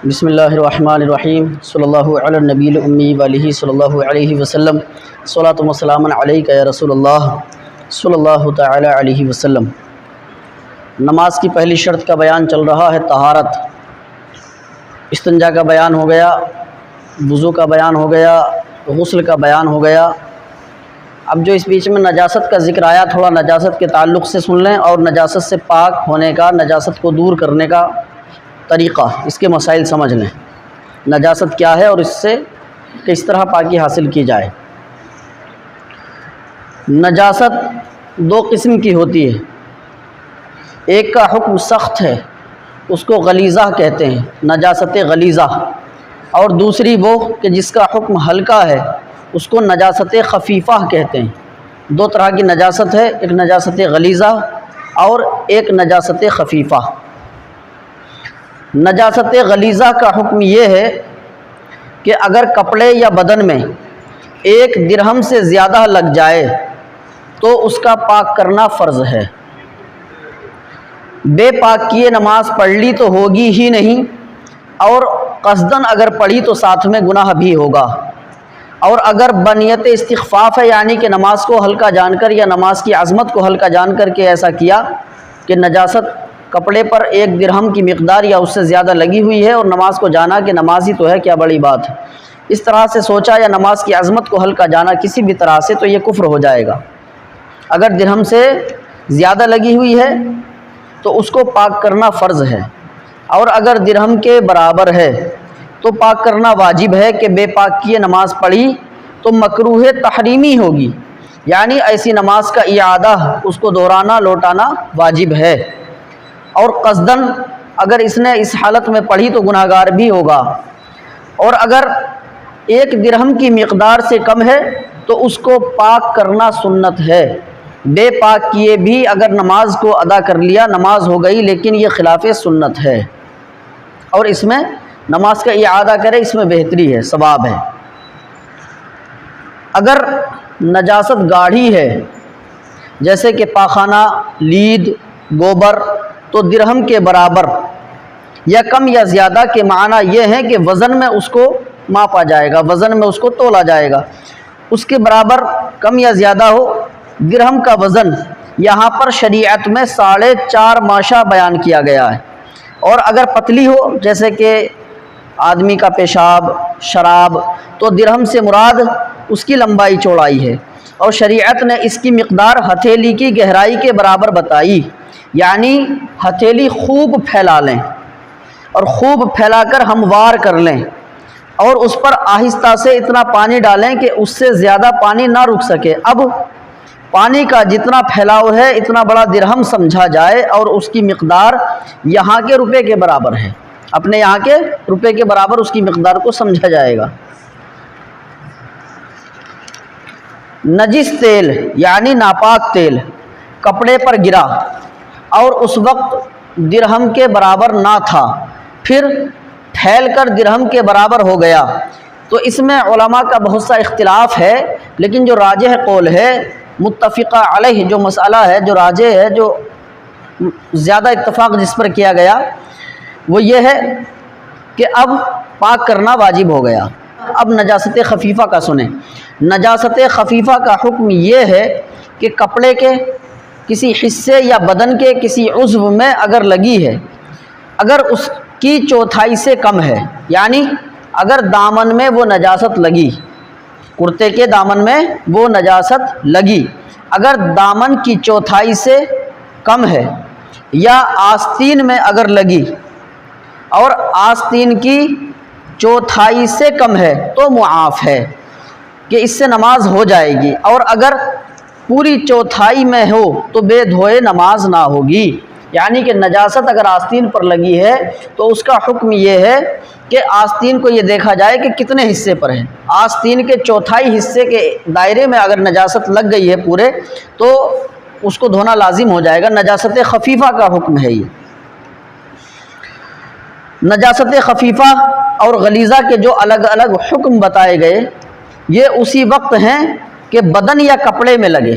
بسم اللہ الرحمن الرحیم صلی اللہ علی النبی الامی وآلہ صلی اللہ علیہ وسلم صلاۃ و سلام علیک یا رسول اللہ صلی اللہ تعالی علیہ وسلم۔ نماز کی پہلی شرط کا بیان چل رہا ہے طہارت۔ استنجا کا بیان ہو گیا، وضو کا بیان ہو گیا، غسل کا بیان ہو گیا۔ اب جو اس بیچ میں نجاست کا ذکر آیا، تھوڑا نجاست کے تعلق سے سن لیں اور نجاست سے پاک ہونے کا، نجاست کو دور کرنے کا طریقہ، اس کے مسائل سمجھ لیں۔ نجاست کیا ہے اور اس سے کس طرح پاکی حاصل کی جائے۔ نجاست دو قسم کی ہوتی ہے، ایک کا حکم سخت ہے، اس کو غلیظہ کہتے ہیں، نجاست غلیظہ، اور دوسری وہ کہ جس کا حکم ہلکا ہے، اس کو نجاست خفیفہ کہتے ہیں۔ دو طرح کی نجاست ہے، ایک نجاست غلیظہ اور ایک نجاست خفیفہ۔ نجاست غلیظہ کا حکم یہ ہے کہ اگر کپڑے یا بدن میں 1 درہم سے زیادہ لگ جائے تو اس کا پاک کرنا فرض ہے۔ بے پاک کیے نماز پڑھ لی تو ہوگی ہی نہیں، اور قصداً اگر پڑھی تو ساتھ میں گناہ بھی ہوگا، اور اگر بنیت استخفاف ہے، یعنی کہ نماز کو ہلکا جان کر یا نماز کی عظمت کو ہلکا جان کر کے ایسا کیا کہ نجاست کپڑے پر 1 درہم کی مقدار یا اس سے زیادہ لگی ہوئی ہے اور نماز کو جانا کہ نماز ہی تو ہے، کیا بڑی بات ہے، اس طرح سے سوچا یا نماز کی عظمت کو ہلکا جانا کسی بھی طرح سے، تو یہ کفر ہو جائے گا۔ اگر درہم سے زیادہ لگی ہوئی ہے تو اس کو پاک کرنا فرض ہے، اور اگر درہم کے برابر ہے تو پاک کرنا واجب ہے کہ بے پاک کیے نماز پڑھی تو مکروہ تحریمی ہوگی، یعنی ایسی نماز کا اعادہ، اس کو دہرانا لوٹانا واجب ہے، اور قصداً اگر اس نے اس حالت میں پڑھی تو گناہگار بھی ہوگا، اور اگر 1 درہم کی مقدار سے کم ہے تو اس کو پاک کرنا سنت ہے۔ بے پاک کیے بھی اگر نماز کو ادا کر لیا نماز ہو گئی، لیکن یہ خلاف سنت ہے، اور اس میں نماز کا اعادہ کرے، اس میں بہتری ہے، ثواب ہے۔ اگر نجاست گاڑھی ہے، جیسے کہ پاخانہ، لید، گوبر، تو درہم کے برابر یا کم یا زیادہ کے معنی یہ ہے کہ وزن میں اس کو ماپا جائے گا، وزن میں اس کو تولا جائے گا، اس کے برابر کم یا زیادہ ہو۔ درہم کا وزن یہاں پر شریعت میں 4.5 ماشا بیان کیا گیا ہے، اور اگر پتلی ہو جیسے کہ آدمی کا پیشاب، شراب، تو درہم سے مراد اس کی لمبائی چوڑائی ہے، اور شریعت نے اس کی مقدار ہتھیلی کی گہرائی کے برابر بتائی، یعنی ہتھیلی خوب پھیلا لیں اور خوب پھیلا کر ہموار کر لیں، اور اس پر آہستہ سے اتنا پانی ڈالیں کہ اس سے زیادہ پانی نہ رک سکے۔ اب پانی کا جتنا پھیلاؤ ہے اتنا بڑا درہم سمجھا جائے، اور اس کی مقدار یہاں کے روپے کے برابر ہے، اپنے یہاں کے روپے کے برابر اس کی مقدار کو سمجھا جائے گا۔ نجس تیل یعنی ناپاک تیل کپڑے پر گرا اور اس وقت درہم کے برابر نہ تھا، پھر پھیل کر درہم کے برابر ہو گیا، تو اس میں علماء کا بہت سا اختلاف ہے، لیکن جو راجح قول ہے، متفقہ علیہ جو مسئلہ ہے، جو راجح ہے، جو زیادہ اتفاق جس پر کیا گیا، وہ یہ ہے کہ اب پاک کرنا واجب ہو گیا۔ اب نجاست خفیفہ کا سنیں۔ نجاست خفیفہ کا حکم یہ ہے کہ کپڑے کے کسی حصے یا بدن کے کسی عضو میں اگر لگی ہے، اگر اس کی چوتھائی سے کم ہے، یعنی اگر دامن میں وہ نجاست لگی، کرتے کے دامن میں وہ نجاست لگی، اگر دامن کی چوتھائی سے کم ہے، یا آستین میں اگر لگی اور آستین کی چوتھائی سے کم ہے تو معاف ہے کہ اس سے نماز ہو جائے گی، اور اگر پوری چوتھائی میں ہو تو بے دھوئے نماز نہ ہوگی، یعنی کہ نجاست اگر آستین پر لگی ہے تو اس کا حکم یہ ہے کہ آستین کو یہ دیکھا جائے کہ کتنے حصے پر ہے، آستین کے چوتھائی حصے کے دائرے میں اگر نجاست لگ گئی ہے پورے تو اس کو دھونا لازم ہو جائے گا۔ نجاست خفیفہ کا حکم ہے یہ۔ نجاست خفیفہ اور غلیظہ کے جو الگ الگ حکم بتائے گئے، یہ اسی وقت ہیں کہ بدن یا کپڑے میں لگے۔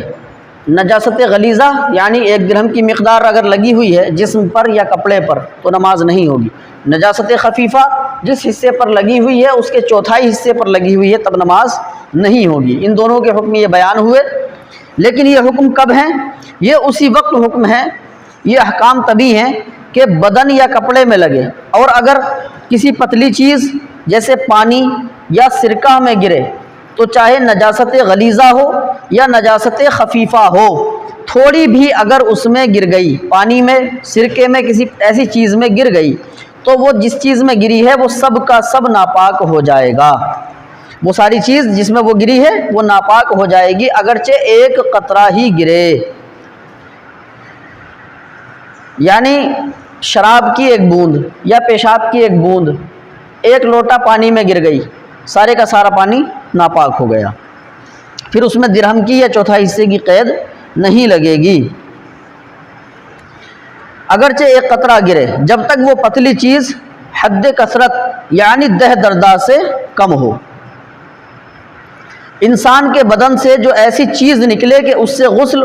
نجاست غلیظہ یعنی 1 درہم کی مقدار اگر لگی ہوئی ہے جسم پر یا کپڑے پر تو نماز نہیں ہوگی۔ نجاست خفیفہ جس حصے پر لگی ہوئی ہے اس کے چوتھائی حصے پر لگی ہوئی ہے تب نماز نہیں ہوگی۔ ان دونوں کے حکم یہ بیان ہوئے، لیکن یہ حکم کب ہیں؟ یہ اسی وقت حکم ہے، یہ احکام تبھی ہیں کہ بدن یا کپڑے میں لگے، اور اگر کسی پتلی چیز جیسے پانی یا سرکہ میں گرے تو چاہے نجاست غلیظہ ہو یا نجاست خفیفہ ہو، تھوڑی بھی اگر اس میں گر گئی، پانی میں، سرکے میں، کسی ایسی چیز میں گر گئی تو وہ جس چیز میں گری ہے وہ سب کا سب ناپاک ہو جائے گا۔ وہ ساری چیز جس میں وہ گری ہے وہ ناپاک ہو جائے گی، اگرچہ ایک قطرہ ہی گرے۔ یعنی شراب کی ایک بوند یا پیشاب کی ایک بوند ایک لوٹا پانی میں گر گئی، سارے کا سارا پانی ناپاک ہو گیا، پھر اس میں درہم کی یا چوتھائی حصے کی قید نہیں لگے گی، اگرچہ ایک قطرہ گرے، جب تک وہ پتلی چیز حد کثرت یعنی دہ دردہ سے کم ہو۔ انسان کے بدن سے جو ایسی چیز نکلے کہ اس سے غسل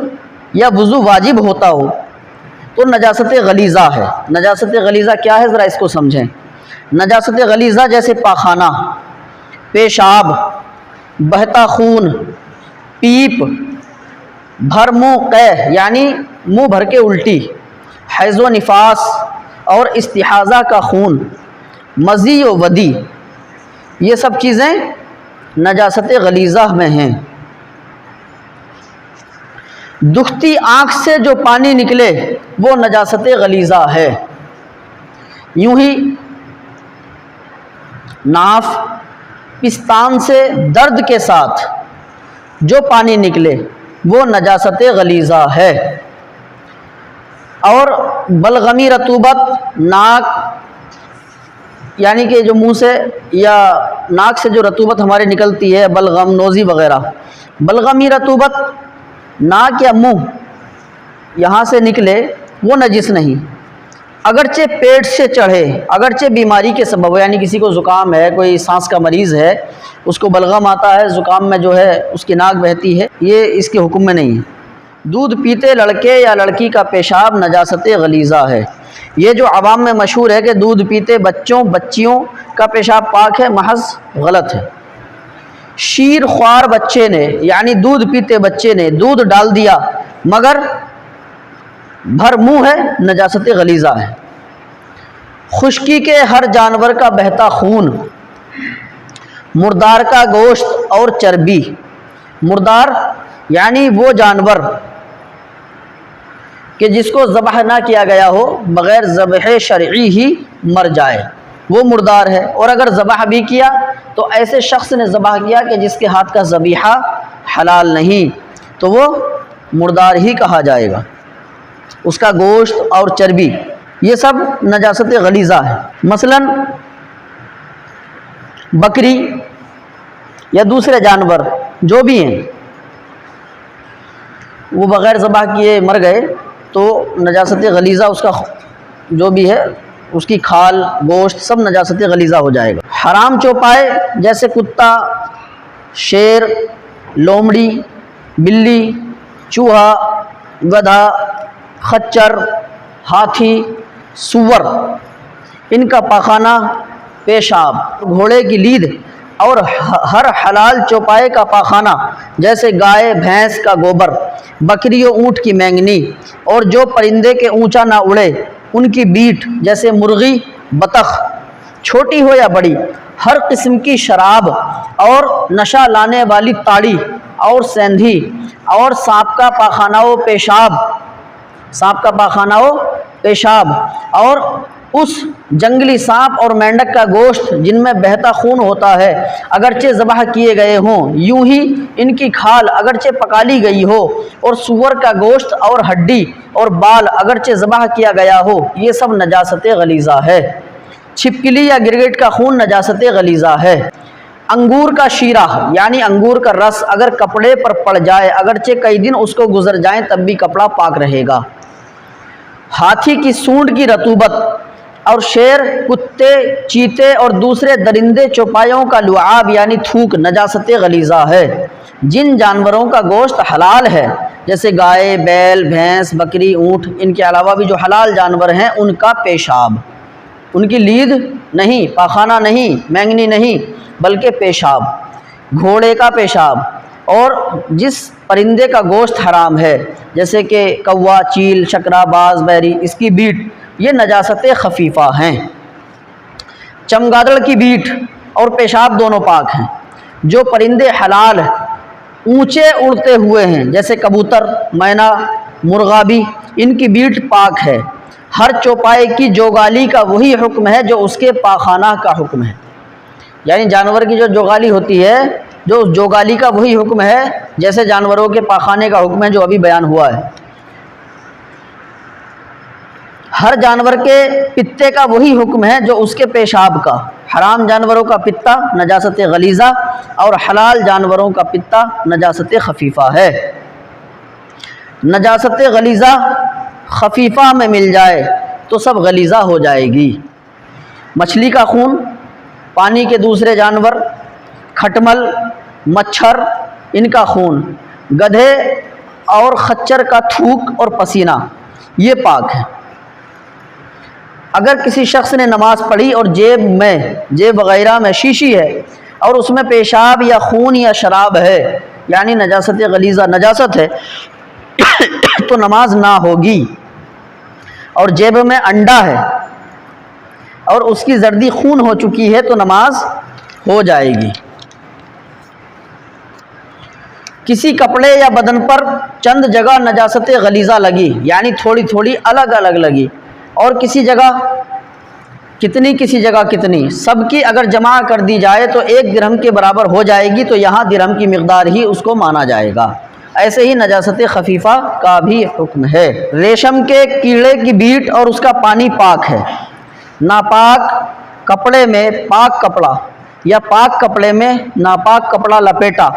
یا وضو واجب ہوتا ہو تو نجاست غلیظہ ہے۔ نجاست غلیظہ کیا ہے ذرا اس کو سمجھیں۔ نجاست غلیظہ جیسے پاخانہ، پیشاب، بہتا خون، پیپ، بھر منہ قے یعنی منہ بھر کے الٹی، حیض و نفاس اور استحاضہ کا خون، مزی و ودی، یہ سب چیزیں نجاست غلیظہ میں ہیں۔ دکھتی آنکھ سے جو پانی نکلے وہ نجاست غلیظہ ہے۔ یوں ہی ناف، پستان سے درد کے ساتھ جو پانی نکلے وہ نجاست غلیظہ ہے۔ اور بلغمی رطوبت، ناک یعنی کہ جو منہ سے یا ناک سے جو رطوبت ہمارے نکلتی ہے، بلغم، نوزی وغیرہ، بلغمی رطوبت ناک یا منہ یہاں سے نکلے وہ نجس نہیں، اگرچہ پیٹ سے چڑھے، اگرچہ بیماری کے سبب، یعنی کسی کو زکام ہے، کوئی سانس کا مریض ہے، اس کو بلغم آتا ہے، زکام میں جو ہے اس کی ناک بہتی ہے، یہ اس کے حکم میں نہیں ہے۔ دودھ پیتے لڑکے یا لڑکی کا پیشاب نجاست غلیظہ ہے۔ یہ جو عوام میں مشہور ہے کہ دودھ پیتے بچیوں کا پیشاب پاک ہے، محض غلط ہے۔ شیر خوار بچے نے یعنی دودھ پیتے بچے نے دودھ ڈال دیا مگر بھر منہ ہے، نجاست غلیظہ ہے۔ خشکی کے ہر جانور کا بہتا خون، مردار کا گوشت اور چربی، مردار یعنی وہ جانور کہ جس کو ذبح نہ کیا گیا ہو، بغیر ذبح شرعی ہی مر جائے، وہ مردار ہے، اور اگر ذبح بھی کیا تو ایسے شخص نے ذبح کیا کہ جس کے ہاتھ کا ذبیحہ حلال نہیں تو وہ مردار ہی کہا جائے گا۔ اس کا گوشت اور چربی یہ سب نجاست غلیظہ ہے۔ مثلا بکری یا دوسرے جانور جو بھی ہیں وہ بغیر ذبح کیے مر گئے تو نجاست غلیظہ اس کا جو بھی ہے، اس کی کھال، گوشت سب نجاست غلیظہ ہو جائے گا۔ حرام چوپائے جیسے کتا، شیر، لومڑی، بلی، چوہا، گدھا، خچر، ہاتھی، سور، ان کا پاخانہ، پیشاب، گھوڑے کی لید اور ہر حلال چوپائے کا پاخانہ جیسے گائے بھینس کا گوبر، بکری و اونٹ کی مینگنی، اور جو پرندے کے اونچا نہ اڑے ان کی بیٹ جیسے مرغی، بطخ، چھوٹی ہو یا بڑی، ہر قسم کی شراب اور نشہ لانے والی تاڑی اور سیندھی، اور سانپ کا پاخانہ و پیشاب، سانپ کا پاخانہ و پیشاب، اور اس جنگلی سانپ اور مینڈک کا گوشت جن میں بہتا خون ہوتا ہے اگرچہ ذبح کیے گئے ہوں، یوں ہی ان کی کھال اگرچہ پکا لی گئی ہو، اور سور کا گوشت اور ہڈی اور بال اگرچہ ذبح کیا گیا ہو، یہ سب نجاست غلیظہ ہے۔ چھپکلی یا گرگٹ کا خون نجاست غلیظہ ہے۔ انگور کا شیرہ یعنی انگور کا رس اگر کپڑے پر پڑ جائے اگرچہ کئی دن اس کو گزر جائیں تب بھی کپڑا پاک رہے گا۔ ہاتھی کی سونڈ کی رطوبت اور شیر، کتے، چیتے اور دوسرے درندے چوپایوں کا لعاب یعنی تھوک نجاست غلیظہ ہے۔ جن جانوروں کا گوشت حلال ہے جیسے گائے، بیل، بھینس، بکری، اونٹ، ان کے علاوہ بھی جو حلال جانور ہیں ان کا پیشاب۔ ان کی لید نہیں، پاخانہ نہیں، مینگنی نہیں، بلکہ پیشاب، گھوڑے کا پیشاب، اور جس پرندے کا گوشت حرام ہے جیسے کہ کوا، چیل، شکرا، باز، بیری، اس کی بیٹ، یہ نجاست خفیفہ ہیں۔ چمگادڑ کی بیٹ اور پیشاب دونوں پاک ہیں۔ جو پرندے حلال اونچے اڑتے ہوئے ہیں جیسے کبوتر، مینا، مرغابی، ان کی بیٹ پاک ہے۔ ہر چوپائے کی جوگالی کا وہی حکم ہے جو اس کے پاخانہ کا حکم ہے، یعنی جانور کی جو جوگالی ہوتی ہے، جو اس جوگالی کا وہی حکم ہے جیسے جانوروں کے پاخانے کا حکم ہے جو ابھی بیان ہوا ہے۔ ہر جانور کے پتے کا وہی حکم ہے جو اس کے پیشاب کا۔ حرام جانوروں کا پتا نجاست غلیظہ اور حلال جانوروں کا پتا نجاست خفیفہ ہے۔ نجاست غلیظہ خفیفہ میں مل جائے تو سب غلیظہ ہو جائے گی۔ مچھلی کا خون، پانی کے دوسرے جانور، کھٹمل، مچھر، ان کا خون، گدھے اور خچر کا تھوک اور پسینہ، یہ پاک ہے۔ اگر کسی شخص نے نماز پڑھی اور جیب وغیرہ میں شیشی ہے اور اس میں پیشاب یا خون یا شراب ہے، یعنی نجاست غلیظہ نجاست ہے، تو نماز نہ ہوگی۔ اور جیب میں انڈا ہے اور اس کی زردی خون ہو چکی ہے تو نماز ہو جائے گی۔ کسی کپڑے یا بدن پر چند جگہ نجاست غلیظہ لگی، یعنی تھوڑی تھوڑی الگ الگ لگی، اور کسی جگہ کتنی، سب کی اگر جمع کر دی جائے تو 1 درہم کے برابر ہو جائے گی، تو یہاں درہم کی مقدار ہی اس کو مانا جائے گا۔ ایسے ہی نجاست خفیفہ کا بھی حکم ہے۔ ریشم کے کیڑے کی بیٹ اور اس کا پانی پاک ہے۔ ناپاک کپڑے میں پاک کپڑا یا پاک کپڑے میں ناپاک کپڑا لپیٹا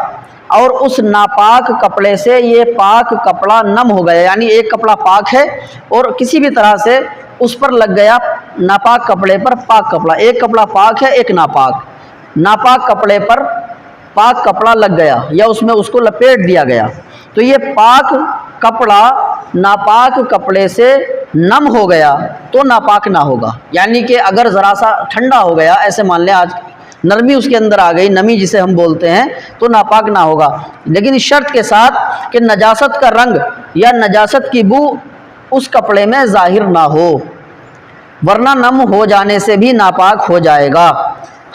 اور اس ناپاک کپڑے سے یہ پاک کپڑا نم ہو گیا، یعنی ایک کپڑا پاک ہے اور کسی بھی طرح سے اس پر لگ گیا ناپاک کپڑے پر پاک کپڑا، ایک کپڑا پاک ہے ایک ناپاک کپڑے پر پاک کپڑا لگ گیا یا اس میں اس کو لپیٹ دیا گیا، تو یہ پاک کپڑا ناپاک کپڑے سے نم ہو گیا تو ناپاک نہ ہوگا، یعنی کہ اگر ذرا سا ٹھنڈا ہو گیا، ایسے مان لیں آج نرمی اس کے اندر آ گئی، نمی جسے ہم بولتے ہیں، تو ناپاک نہ ہوگا، لیکن اس شرط کے ساتھ کہ نجاست کا رنگ یا نجاست کی بو اس کپڑے میں ظاہر نہ ہو، ورنہ نم ہو جانے سے بھی ناپاک ہو جائے گا۔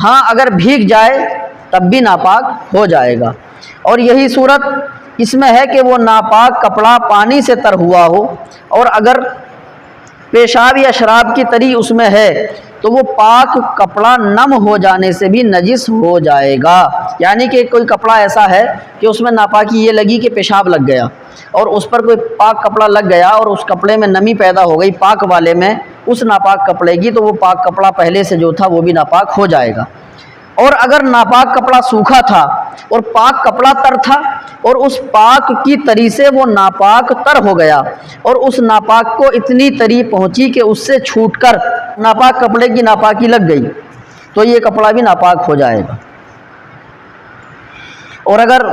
ہاں اگر بھیگ جائے تب بھی ناپاک ہو جائے گا، اور یہی صورت اس میں ہے کہ وہ ناپاک کپڑا پانی سے تر ہوا ہو، اور اگر پیشاب یا شراب کی تری اس میں ہے تو وہ پاک کپڑا نم ہو جانے سے بھی نجس ہو جائے گا، یعنی کہ کوئی کپڑا ایسا ہے کہ اس میں ناپاکی یہ لگی کہ پیشاب لگ گیا اور اس پر کوئی پاک کپڑا لگ گیا اور اس کپڑے میں نمی پیدا ہو گئی پاک والے میں اس ناپاک کپڑے کی، تو وہ پاک کپڑا پہلے سے جو تھا وہ بھی ناپاک ہو جائے گا۔ اور اگر ناپاک کپڑا سوکھا تھا اور پاک کپڑا تر تھا اور اس پاک کی تری سے وہ ناپاک تر ہو گیا اور اس ناپاک کو اتنی تری پہنچی کہ اس سے چھوٹ کر ناپاک کپڑے کی ناپاکی لگ گئی، تو یہ کپڑا بھی ناپاک ہو جائے گا۔ اور اگر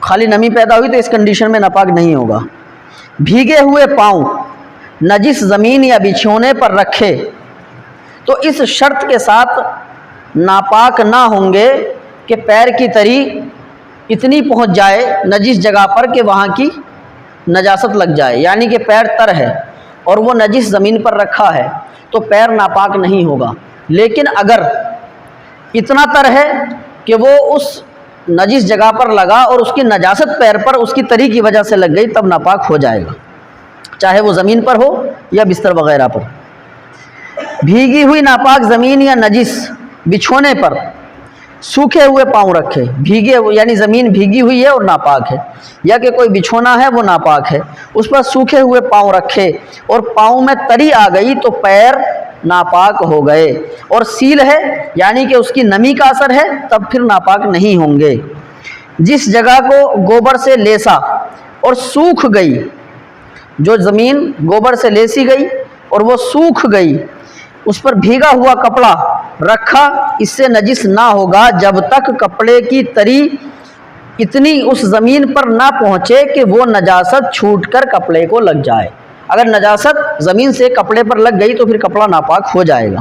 خالی نمی پیدا ہوئی تو اس کنڈیشن میں ناپاک نہیں ہوگا۔ بھیگے ہوئے پاؤں نجس زمین یا بچھونے پر رکھے تو اس شرط کے ساتھ ناپاک نہ ہوں گے کہ پیر کی تری اتنی پہنچ جائے نجس جگہ پر کہ وہاں کی نجاست لگ جائے، یعنی کہ پیر تر ہے اور وہ نجس زمین پر رکھا ہے تو پیر ناپاک نہیں ہوگا، لیکن اگر اتنا تر ہے کہ وہ اس نجس جگہ پر لگا اور اس کی نجاست پیر پر اس کی تری کی وجہ سے لگ گئی تب ناپاک ہو جائے گا، چاہے وہ زمین پر ہو یا بستر وغیرہ پر۔ بھیگی ہوئی ناپاک زمین یا نجس بچھونے پر سوکھے ہوئے پاؤں رکھے، بھیگے یعنی زمین بھیگی ہوئی ہے اور ناپاک ہے، یا کہ کوئی بچھونا ہے وہ ناپاک ہے، اس پر سوکھے ہوئے پاؤں رکھے اور پاؤں میں تری آ گئی تو پیر ناپاک ہو گئے، اور سیل ہے یعنی کہ اس کی نمی کا اثر ہے تب پھر ناپاک نہیں ہوں گے۔ جس جگہ کو گوبر سے لیسا اور سوکھ گئی، جو زمین گوبر سے لیسی گئی اور وہ سوکھ گئی، اس پر بھیگا ہوا کپڑا رکھا، اس سے نجس نہ ہوگا جب تک کپڑے کی تری اتنی اس زمین پر نہ پہنچے کہ وہ نجاست چھوٹ کر کپڑے کو لگ جائے۔ اگر نجاست زمین سے کپڑے پر لگ گئی تو پھر کپڑا ناپاک ہو جائے گا۔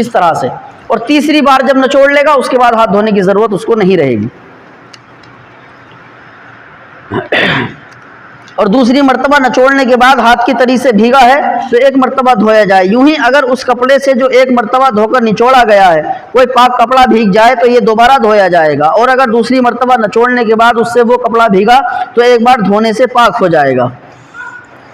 اس طرح سے، اور تیسری بار جب نچوڑ لے گا اس کے بعد ہاتھ دھونے کی ضرورت اس کو نہیں رہے گی، اور دوسری مرتبہ نچوڑنے کے بعد ہاتھ کی تری سے بھیگا ہے تو ایک مرتبہ دھویا جائے۔ یوں ہی اگر اس کپڑے سے جو ایک مرتبہ دھو کر نچوڑا گیا ہے کوئی پاک کپڑا بھیگ جائے تو یہ دوبارہ دھویا جائے گا، اور اگر دوسری مرتبہ نچوڑنے کے بعد اس سے وہ کپڑا بھیگا تو ایک بار دھونے سے پاک ہو جائے گا۔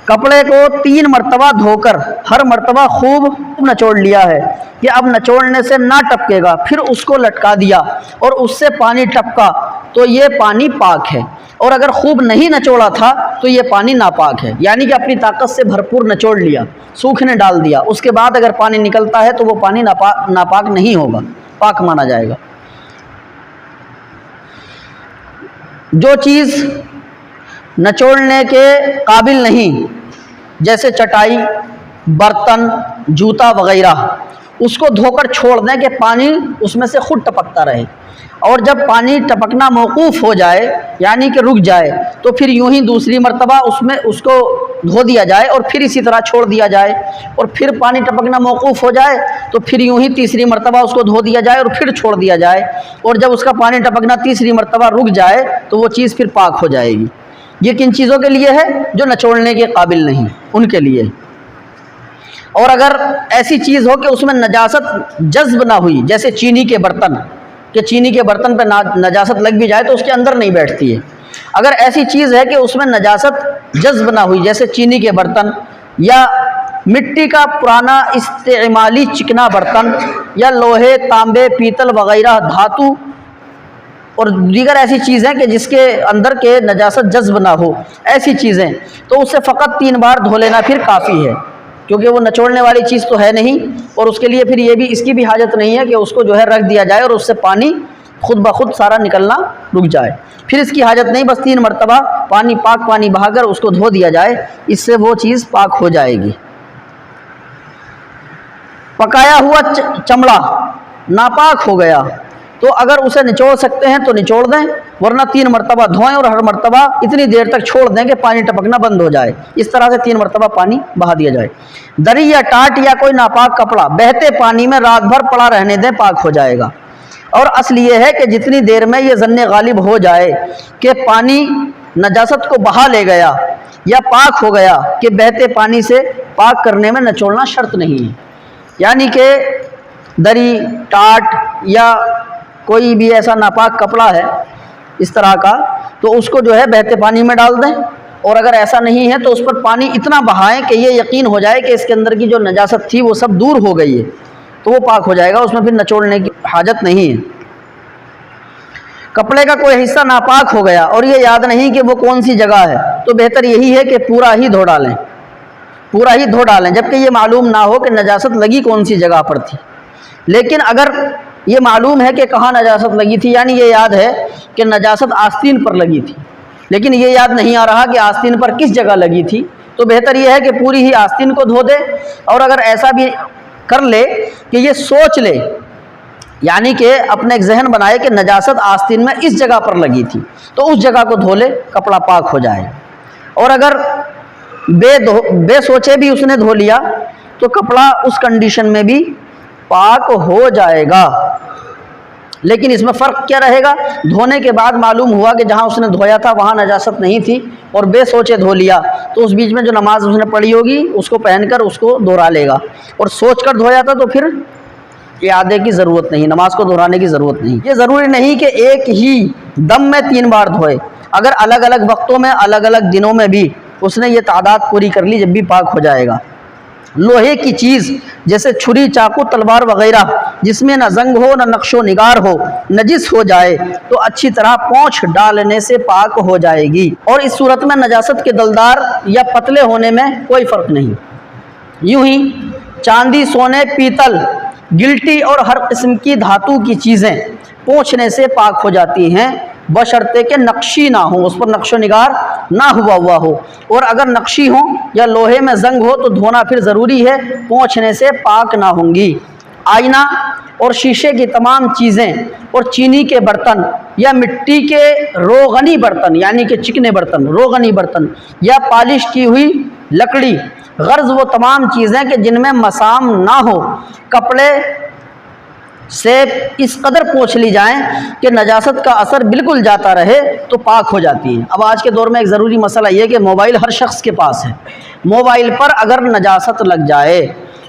کپڑے کو 3 مرتبہ دھو کر ہر مرتبہ خوب نچوڑ لیا ہے کہ اب نچوڑنے سے نہ ٹپکے گا، پھر اس کو لٹکا دیا اور اس سے پانی ٹپکا تو یہ پانی پاک ہے، اور اگر خوب نہیں نچوڑا تھا تو یہ پانی ناپاک ہے، یعنی کہ اپنی طاقت سے بھرپور نچوڑ لیا، سوکھنے ڈال دیا، اس کے بعد اگر پانی نکلتا ہے تو وہ پانی ناپاک نہیں ہوگا، پاک مانا جائے گا۔ جو چیز نچوڑنے کے قابل نہیں جیسے چٹائی، برتن، جوتا وغیرہ، اس کو دھو کر چھوڑ دیں کہ پانی اس میں سے خود ٹپکتا رہے، اور جب پانی ٹپکنا موقوف ہو جائے یعنی کہ رک جائے تو پھر یوں ہی دوسری مرتبہ اس کو دھو دیا جائے اور پھر اسی طرح چھوڑ دیا جائے، اور پھر پانی ٹپکنا موقوف ہو جائے تو پھر یوں ہی تیسری مرتبہ اس کو دھو دیا جائے اور پھر چھوڑ دیا جائے، اور جب اس کا پانی ٹپکنا تیسری مرتبہ رک جائے تو وہ چیز پھر پاک ہو جائے گی۔ یہ کن چیزوں کے لیے ہے؟ جو نچوڑنے کے قابل نہیں، ان کے لیے۔ اور اگر ایسی چیز ہو کہ اس میں نجاست جذب نہ ہوئی، جیسے چینی کے برتن، کہ چینی کے برتن پہ نجاست لگ بھی جائے تو اس کے اندر نہیں بیٹھتی ہے، اگر ایسی چیز ہے کہ اس میں نجاست جذب نہ ہوئی جیسے چینی کے برتن یا مٹی کا پرانا استعمالی چکنا برتن یا لوہے، تانبے، پیتل وغیرہ دھاتو اور دیگر ایسی چیزیں کہ جس کے اندر کے نجاست جذب نہ ہو، ایسی چیزیں تو اس سے فقط 3 بار دھو لینا پھر کافی ہے، کیونکہ وہ نچوڑنے والی چیز تو ہے نہیں، اور اس کے لیے پھر یہ بھی اس کی بھی حاجت نہیں ہے کہ اس کو جو ہے رکھ دیا جائے اور اس سے پانی خود بخود سارا نکلنا رک جائے، پھر اس کی حاجت نہیں، بس 3 مرتبہ پاک پانی بہا کر اس کو دھو دیا جائے، اس سے وہ چیز پاک ہو جائے گی۔ پکایا ہوا چمڑا ناپاک ہو گیا تو اگر اسے نچوڑ سکتے ہیں تو نچوڑ دیں، ورنہ 3 مرتبہ دھوئیں اور ہر مرتبہ اتنی دیر تک چھوڑ دیں کہ پانی ٹپکنا بند ہو جائے، اس طرح سے 3 مرتبہ پانی بہا دیا جائے۔ دری یا ٹاٹ یا کوئی ناپاک کپڑا بہتے پانی میں رات بھر پڑا رہنے دیں، پاک ہو جائے گا، اور اصل یہ ہے کہ جتنی دیر میں یہ ظن غالب ہو جائے کہ پانی نجاست کو بہا لے گیا یا پاک ہو گیا کہ بہتے پانی سے پاک کرنے میں نچوڑنا شرط نہیں ہے، یعنی کہ دری، ٹاٹ یا کوئی بھی ایسا ناپاک کپڑا ہے اس طرح کا تو اس کو جو ہے بہتے پانی میں ڈال دیں، اور اگر ایسا نہیں ہے تو اس پر پانی اتنا بہائیں کہ یہ یقین ہو جائے کہ اس کے اندر کی جو نجاست تھی وہ سب دور ہو گئی ہے، تو وہ پاک ہو جائے گا، اس میں پھر نچوڑنے کی حاجت نہیں ہے۔ کپڑے کا کوئی حصہ ناپاک ہو گیا اور یہ یاد نہیں کہ وہ کون سی جگہ ہے تو بہتر یہی ہے کہ پورا ہی دھو ڈالیں جبکہ یہ معلوم نہ ہو کہ نجاست لگی کون سی جگہ پر تھی، لیکن اگر یہ معلوم ہے کہ کہاں نجاست لگی تھی، یعنی یہ یاد ہے کہ نجاست آستین پر لگی تھی لیکن یہ یاد نہیں آ رہا کہ آستین پر کس جگہ لگی تھی، تو بہتر یہ ہے کہ پوری ہی آستین کو دھو دے، اور اگر ایسا بھی کر لے کہ یہ سوچ لے، یعنی کہ اپنے ایک ذہن بنائے کہ نجاست آستین میں اس جگہ پر لگی تھی تو اس جگہ کو دھو لے، کپڑا پاک ہو جائے، اور اگر بے سوچے بھی اس نے دھو لیا تو کپڑا اس کنڈیشن میں بھی پاک ہو جائے گا، لیکن اس میں فرق کیا رہے گا؟ دھونے کے بعد معلوم ہوا کہ جہاں اس نے دھویا تھا وہاں نجاست نہیں تھی اور بے سوچے دھو لیا تو اس بیچ میں جو نماز اس نے پڑھی ہوگی اس کو پہن کر اس کو دہرا لے گا، اور سوچ کر دھویا تھا تو پھر اعادے کی ضرورت نہیں، نماز کو دہرانے کی ضرورت نہیں۔ یہ ضروری نہیں کہ ایک ہی دم میں 3 بار دھوئے، اگر الگ الگ وقتوں میں الگ الگ دنوں میں بھی اس نے یہ تعداد پوری کر لی جب بھی پاک ہو جائے گا۔ لوہے کی چیز جیسے چھری، چاقو، تلوار وغیرہ جس میں نہ زنگ ہو نہ نقش و نگار ہو نجس ہو جائے تو اچھی طرح پونچھ ڈالنے سے پاک ہو جائے گی، اور اس صورت میں نجاست کے دلدار یا پتلے ہونے میں کوئی فرق نہیں۔ یوں ہی چاندی، سونے، پیتل، گلٹی اور ہر قسم کی دھاتو کی چیزیں پوچھنے سے پاک ہو جاتی ہیں بشرطے کہ نقشی نہ ہو، اس پر نقش و نگار نہ ہوا ہو، اور اگر نقشی ہوں یا لوہے میں زنگ ہو تو دھونا پھر ضروری ہے، پوچھنے سے پاک نہ ہوں گی۔ آئینہ اور شیشے کی تمام چیزیں اور چینی کے برتن یا مٹی کے روغنی برتن یعنی کہ چکنے برتن، روغنی برتن یا پالش کی ہوئی لکڑی، غرض وہ تمام چیزیں کہ جن میں مسام نہ ہو، کپڑے سے اس قدر پوچھ لی جائیں کہ نجاست کا اثر بالکل جاتا رہے تو پاک ہو جاتی ہیں۔ اب آج کے دور میں ایک ضروری مسئلہ یہ کہ موبائل ہر شخص کے پاس ہے، موبائل پر اگر نجاست لگ جائے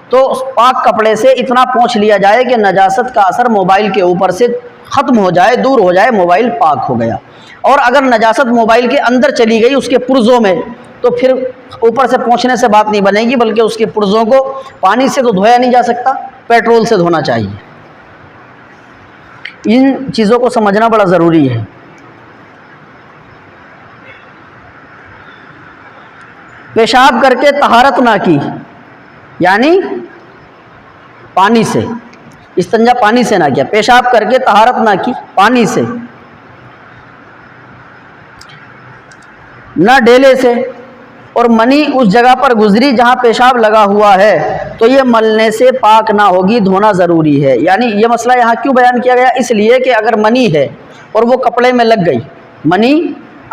تو پاک کپڑے سے اتنا پوچھ لیا جائے کہ نجاست کا اثر موبائل کے اوپر سے ختم ہو جائے، دور ہو جائے، موبائل پاک ہو گیا۔ اور اگر نجاست موبائل کے اندر چلی گئی اس کے پرزوں میں تو پھر اوپر سے پوچھنے سے بات نہیں بنے گی، بلکہ اس کے پرزوں کو پانی سے تو دھویا نہیں جا سکتا، پیٹرول سے دھونا چاہیے۔ ان چیزوں کو سمجھنا بڑا ضروری ہے۔ پیشاب کر کے طہارت نہ کی، یعنی پانی سے، استنجا پانی سے نہ کیا، پیشاب کر کے طہارت نہ کی پانی سے، نہ ڈیلے سے، اور منی اس جگہ پر گزری جہاں پیشاب لگا ہوا ہے تو یہ ملنے سے پاک نہ ہوگی، دھونا ضروری ہے۔ یعنی یہ مسئلہ یہاں کیوں بیان کیا گیا؟ اس لیے کہ اگر منی ہے اور وہ کپڑے میں لگ گئی، منی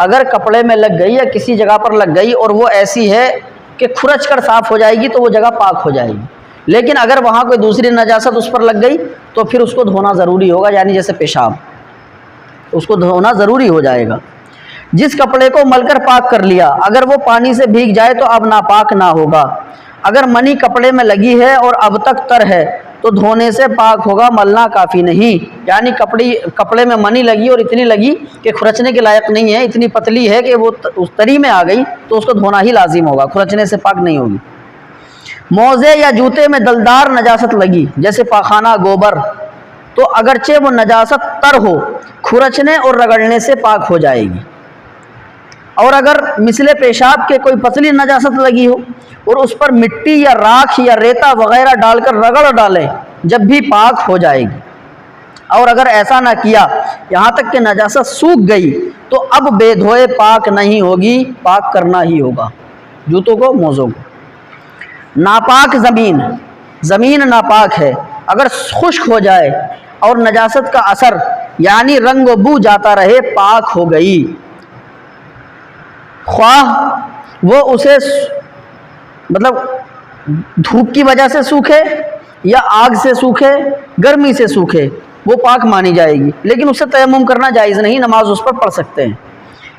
اگر کپڑے میں لگ گئی یا کسی جگہ پر لگ گئی اور وہ ایسی ہے کہ کھرچ کر صاف ہو جائے گی تو وہ جگہ پاک ہو جائے گی، لیکن اگر وہاں کوئی دوسری نجاست اس پر لگ گئی تو پھر اس کو دھونا ضروری ہوگا، یعنی جیسے پیشاب، اس کو دھونا ضروری ہو جائے گا۔ جس کپڑے کو مل کر پاک کر لیا اگر وہ پانی سے بھیگ جائے تو اب ناپاک نہ ہوگا۔ اگر منی کپڑے میں لگی ہے اور اب تک تر ہے تو دھونے سے پاک ہوگا، ملنا کافی نہیں۔ یعنی کپڑے میں منی لگی اور اتنی لگی کہ کھرچنے کے لائق نہیں ہے، اتنی پتلی ہے کہ وہ اس تری میں آ گئی تو اس کو دھونا ہی لازم ہوگا، کھرچنے سے پاک نہیں ہوگی۔ موزے یا جوتے میں دلدار نجاست لگی جیسے پاخانہ، گوبر، تو اگرچہ وہ نجاست تر ہو کھرچنے اور رگڑنے سے پاک ہو جائے گی۔ اور اگر مثل پیشاب کے کوئی پتلی نجاست لگی ہو اور اس پر مٹی یا راکھ یا ریتا وغیرہ ڈال کر رگڑ ڈالیں جب بھی پاک ہو جائے گی۔ اور اگر ایسا نہ کیا یہاں تک کہ نجاست سوکھ گئی تو اب بے دھوئے پاک نہیں ہوگی، پاک کرنا ہی ہوگا جوتوں کو، موزوں کو۔ ناپاک زمین، زمین ناپاک ہے، اگر خشک ہو جائے اور نجاست کا اثر یعنی رنگ و بو جاتا رہے پاک ہو گئی، خواہ وہ اسے مطلب دھوپ کی وجہ سے سوکھے یا آگ سے سوکھے، گرمی سے سوکھے، وہ پاک مانی جائے گی، لیکن اسے تیمم کرنا جائز نہیں، نماز اس پر پڑھ سکتے ہیں۔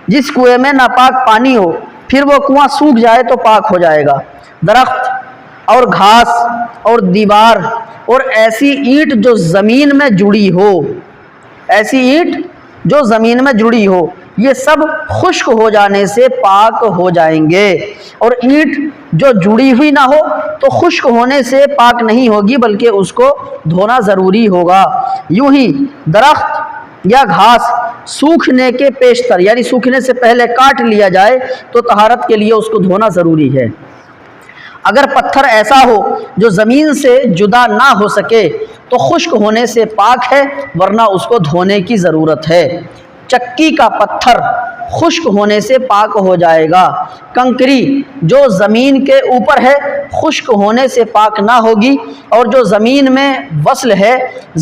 جس کنویں میں ناپاک پانی ہو پھر وہ کنواں سوکھ جائے تو پاک ہو جائے گا۔ درخت اور گھاس اور دیوار اور ایسی اینٹ جو زمین میں جڑی ہو، ایسی اینٹ جو زمین میں جڑی ہو، یہ سب خشک ہو جانے سے پاک ہو جائیں گے۔ اور اینٹ جو جڑی ہوئی نہ ہو تو خشک ہونے سے پاک نہیں ہوگی بلکہ اس کو دھونا ضروری ہوگا۔ یوں ہی درخت یا گھاس سوکھنے کے پیشتر یعنی سوکھنے سے پہلے کاٹ لیا جائے تو طہارت کے لیے اس کو دھونا ضروری ہے۔ اگر پتھر ایسا ہو جو زمین سے جدا نہ ہو سکے تو خشک ہونے سے پاک ہے، ورنہ اس کو دھونے کی ضرورت ہے۔ چکی کا پتھر خشک ہونے سے پاک ہو جائے گا۔ کنکری جو زمین کے اوپر ہے خشک ہونے سے پاک نہ ہوگی، اور جو زمین میں وصل ہے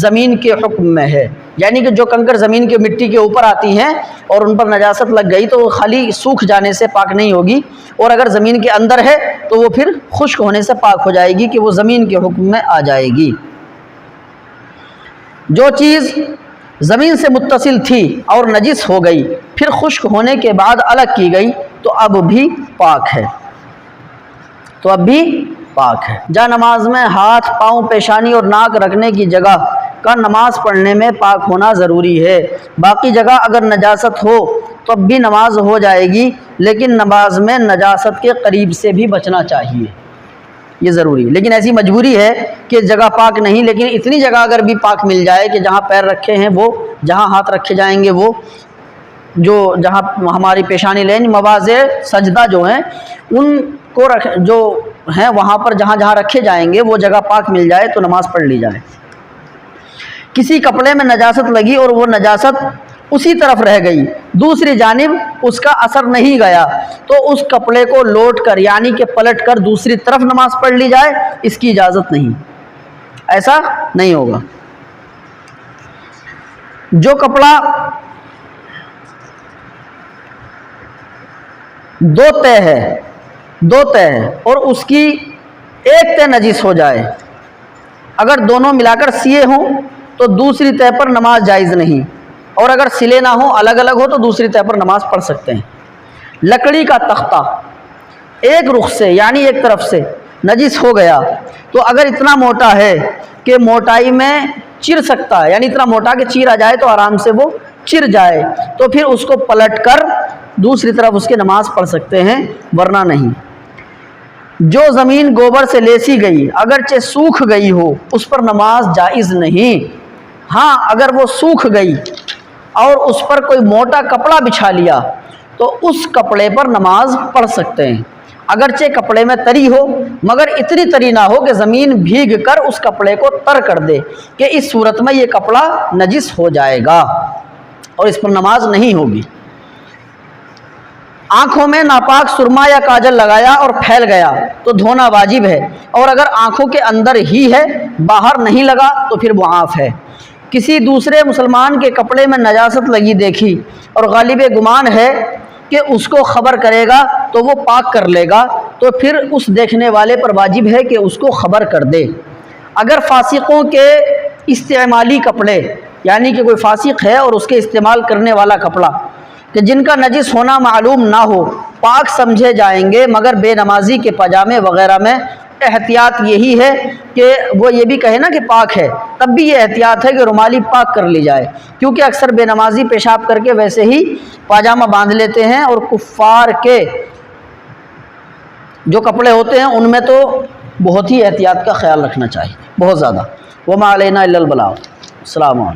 زمین کے حکم میں ہے، یعنی کہ جو کنکر زمین کے مٹی کے اوپر آتی ہیں اور ان پر نجاست لگ گئی تو وہ خالی سوکھ جانے سے پاک نہیں ہوگی، اور اگر زمین کے اندر ہے تو وہ پھر خشک ہونے سے پاک ہو جائے گی کہ وہ زمین کے حکم میں آ جائے گی۔ جو چیز زمین سے متصل تھی اور نجس ہو گئی پھر خشک ہونے کے بعد الگ کی گئی تو اب بھی پاک ہے، تو اب بھی پاک ہے۔ جا نماز میں ہاتھ، پاؤں، پیشانی اور ناک رکھنے کی جگہ کا نماز پڑھنے میں پاک ہونا ضروری ہے۔ باقی جگہ اگر نجاست ہو تو اب بھی نماز ہو جائے گی، لیکن نماز میں نجاست کے قریب سے بھی بچنا چاہیے، یہ ضروری ہے۔ لیکن ایسی مجبوری ہے کہ جگہ پاک نہیں، لیکن اتنی جگہ اگر بھی پاک مل جائے کہ جہاں پیر رکھے ہیں وہ، جہاں ہاتھ رکھے جائیں گے وہ، جو جہاں ہماری پیشانی لین مواضع سجدہ جو ہیں ان کو جو ہیں وہاں پر جہاں جہاں رکھے جائیں گے وہ جگہ پاک مل جائے تو نماز پڑھ لی جائے۔ کسی کپڑے میں نجاست لگی اور وہ نجاست اسی طرف رہ گئی، دوسری جانب اس کا اثر نہیں گیا، تو اس کپڑے کو لوٹ کر یعنی کہ پلٹ کر دوسری طرف نماز پڑھ لی جائے، اس کی اجازت نہیں، ایسا نہیں ہوگا۔ جو کپڑا دو تہ ہے اور اس کی ایک تہ نجس ہو جائے، اگر دونوں ملا کر سیے ہوں تو دوسری تہہ پر نماز جائز نہیں، اور اگر سلے نہ ہو، الگ الگ ہو، تو دوسری تہہ پر نماز پڑھ سکتے ہیں۔ لکڑی کا تختہ ایک رخ سے یعنی ایک طرف سے نجس ہو گیا تو اگر اتنا موٹا ہے کہ موٹائی میں چر سکتا ہے، یعنی اتنا موٹا کہ چیر آ جائے تو آرام سے وہ چر جائے، تو پھر اس کو پلٹ کر دوسری طرف اس کے نماز پڑھ سکتے ہیں، ورنہ نہیں۔ جو زمین گوبر سے لیسی گئی اگرچہ سوکھ گئی ہو اس پر نماز جائز نہیں۔ ہاں اگر وہ سوکھ گئی اور اس پر کوئی موٹا کپڑا بچھا لیا تو اس کپڑے پر نماز پڑھ سکتے ہیں، اگرچہ کپڑے میں تری ہو، مگر اتنی تری نہ ہو کہ زمین بھیگ کر اس کپڑے کو تر کر دے کہ اس صورت میں یہ کپڑا نجس ہو جائے گا اور اس پر نماز نہیں ہوگی۔ آنکھوں میں ناپاک سرما یا کاجل لگایا اور پھیل گیا تو دھونا واجب ہے، اور اگر آنکھوں کے اندر ہی ہے، باہر نہیں لگا تو پھر معاف ہے۔ کسی دوسرے مسلمان کے کپڑے میں نجاست لگی دیکھی اور غالب گمان ہے کہ اس کو خبر کرے گا تو وہ پاک کر لے گا، تو پھر اس دیکھنے والے پر واجب ہے کہ اس کو خبر کر دے۔ اگر فاسقوں کے استعمالی کپڑے، یعنی کہ کوئی فاسق ہے اور اس کے استعمال کرنے والا کپڑا کہ جن کا نجس ہونا معلوم نہ ہو پاک سمجھے جائیں گے، مگر بے نمازی کے پاجامے وغیرہ میں احتیاط یہی ہے کہ وہ یہ بھی کہے نا کہ پاک ہے، تب بھی یہ احتیاط ہے کہ رومالی پاک کر لی جائے، کیونکہ اکثر بے نمازی پیشاب کر کے ویسے ہی پاجامہ باندھ لیتے ہیں، اور کفار کے جو کپڑے ہوتے ہیں ان میں تو بہت ہی احتیاط کا خیال رکھنا چاہیے، بہت زیادہ۔ وما علینا الا البلاغ۔ السلام علیکم۔